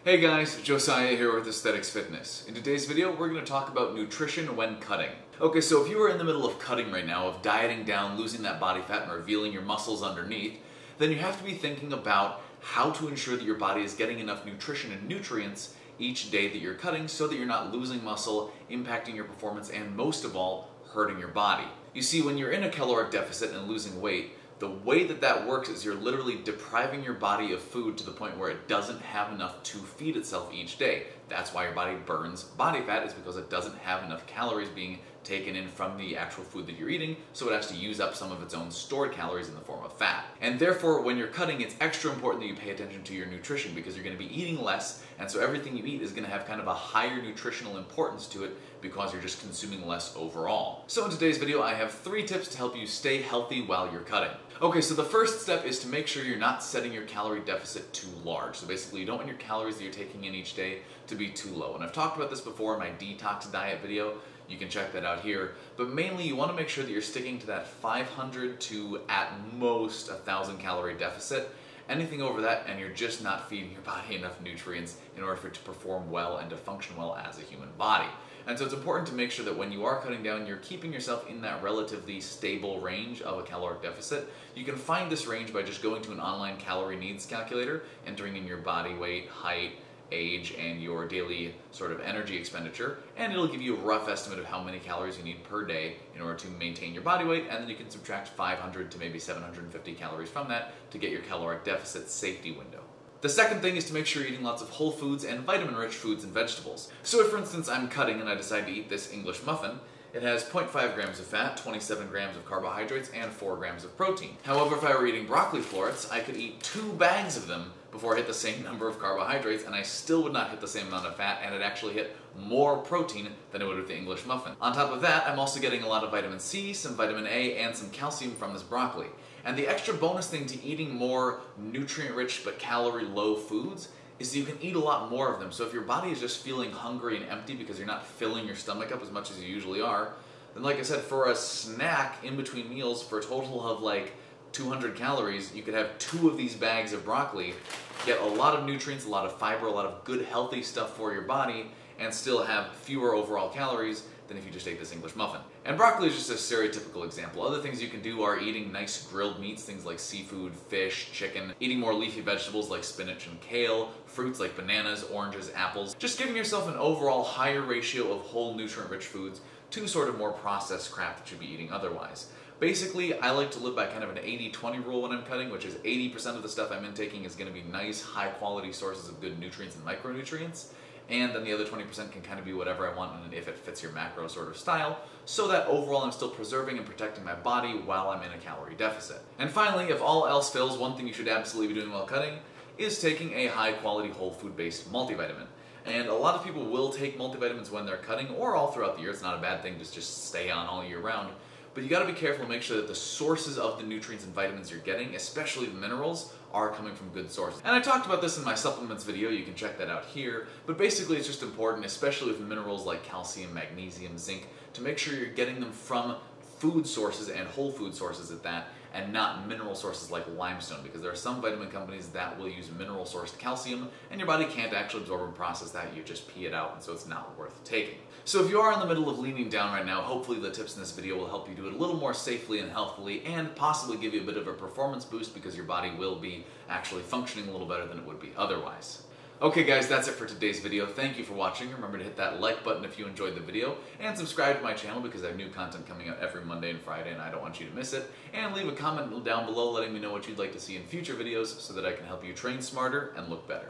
Hey guys, Josiah here with Aesthetyx Fitness. In today's video, we're going to talk about nutrition when cutting. Okay, so if you are in the middle of cutting right now, of dieting down, losing that body fat, and revealing your muscles underneath, then you have to be thinking about how to ensure that your body is getting enough nutrition and nutrients each day that you're cutting so that you're not losing muscle, impacting your performance, and most of all, hurting your body. You see, when you're in a caloric deficit and losing weight, the way that works is you're literally depriving your body of food to the point where it doesn't have enough to feed itself each day. That's why your body burns body fat, is because it doesn't have enough calories being taken in from the actual food that you're eating, so it has to use up some of its own stored calories in the form of fat. And therefore, when you're cutting, it's extra important that you pay attention to your nutrition because you're going to be eating less, and so everything you eat is going to have kind of a higher nutritional importance to it because you're just consuming less overall. So in today's video, I have 3 tips to help you stay healthy while you're cutting. Okay, so the first step is to make sure you're not setting your calorie deficit too large. So basically, you don't want your calories that you're taking in each day to be too low. And I've talked about this before in my detox diet video. You can check that out here. But mainly, you want to make sure that you're sticking to that 500 to at most 1,000 calorie deficit. Anything over that, and you're just not feeding your body enough nutrients in order for it to perform well and to function well as a human body. And so it's important to make sure that when you are cutting down, you're keeping yourself in that relatively stable range of a caloric deficit. You can find this range by just going to an online calorie needs calculator, entering in your body weight, height, age, and your daily sort of energy expenditure, and it'll give you a rough estimate of how many calories you need per day in order to maintain your body weight, and then you can subtract 500 to maybe 750 calories from that to get your caloric deficit safety window. The second thing is to make sure you're eating lots of whole foods and vitamin-rich foods and vegetables. So if, for instance, I'm cutting and I decide to eat this English muffin, it has 0.5 grams of fat, 27 grams of carbohydrates, and 4 grams of protein. However, if I were eating broccoli florets, I could eat 2 bags of them before I hit the same number of carbohydrates, and I still would not hit the same amount of fat, and it actually hit more protein than it would with the English muffin. On top of that, I'm also getting a lot of vitamin C, some vitamin A, and some calcium from this broccoli. And the extra bonus thing to eating more nutrient-rich but calorie-low foods is that you can eat a lot more of them. So if your body is just feeling hungry and empty because you're not filling your stomach up as much as you usually are, then like I said, for a snack in between meals for a total of like 200 calories, you could have 2 of these bags of broccoli, get a lot of nutrients, a lot of fiber, a lot of good healthy stuff for your body, and still have fewer overall calories than if you just ate this English muffin. And broccoli is just a stereotypical example. Other things you can do are eating nice grilled meats, things like seafood, fish, chicken, eating more leafy vegetables like spinach and kale, fruits like bananas, oranges, apples, just giving yourself an overall higher ratio of whole nutrient-rich foods to sort of more processed crap that you'd be eating otherwise. Basically, I like to live by kind of an 80-20 rule when I'm cutting, which is 80% of the stuff I'm intaking is going to be nice, high-quality sources of good nutrients and micronutrients, and then the other 20% can kind of be whatever I want and if it fits your macro sort of style, so that overall I'm still preserving and protecting my body while I'm in a calorie deficit. And finally, if all else fails, one thing you should absolutely be doing while cutting is taking a high-quality whole food-based multivitamin. And a lot of people will take multivitamins when they're cutting or all throughout the year. It's not a bad thing to just stay on all year round. But you gotta be careful and make sure that the sources of the nutrients and vitamins you're getting, especially the minerals, are coming from good sources. And I talked about this in my supplements video, you can check that out here, but basically it's just important, especially with minerals like calcium, magnesium, zinc, to make sure you're getting them from food sources and whole food sources at that, and not mineral sources like limestone, because there are some vitamin companies that will use mineral sourced calcium, and your body can't actually absorb and process that, you just pee it out, and so it's not worth taking. So if you are in the middle of leaning down right now, hopefully the tips in this video will help you do it a little more safely and healthfully, and possibly give you a bit of a performance boost because your body will be actually functioning a little better than it would be otherwise. Okay guys, that's it for today's video. Thank you for watching. Remember to hit that like button if you enjoyed the video, and subscribe to my channel because I have new content coming out every Monday and Friday and I don't want you to miss it. And leave a comment down below letting me know what you'd like to see in future videos so that I can help you train smarter and look better.